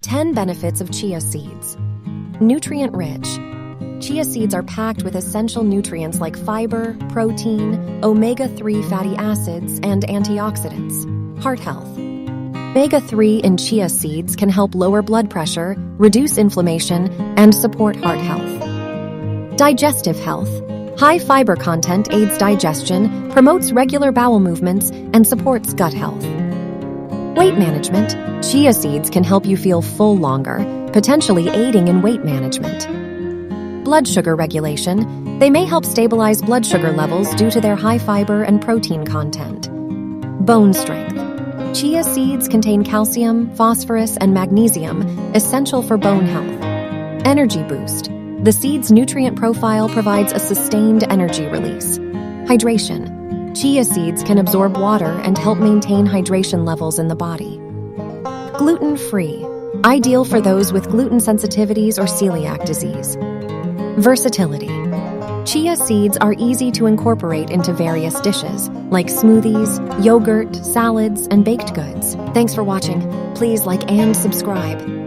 10 benefits of chia seeds. Nutrient-rich. Chia seeds are packed with essential nutrients like fiber, protein, omega-3 fatty acids, and antioxidants. Heart health. Omega-3 in chia seeds can help lower blood pressure, reduce inflammation, and support heart health. Digestive health. High fiber content aids digestion, promotes regular bowel movements, and supports gut health. Weight management. Chia seeds can help you feel full longer, potentially aiding in weight management. Blood sugar regulation. They may help stabilize blood sugar levels due to their high fiber and protein content. Bone strength. Chia seeds contain calcium, phosphorus, and magnesium, essential for bone health. Energy boost. The seed's nutrient profile provides a sustained energy release. Hydration. Chia seeds can absorb water and help maintain hydration levels in the body. Gluten-free. Ideal for those with gluten sensitivities or celiac disease. Versatility. Chia seeds are easy to incorporate into various dishes, like smoothies, yogurt, salads, and baked goods. Thanks for watching. Please like and subscribe.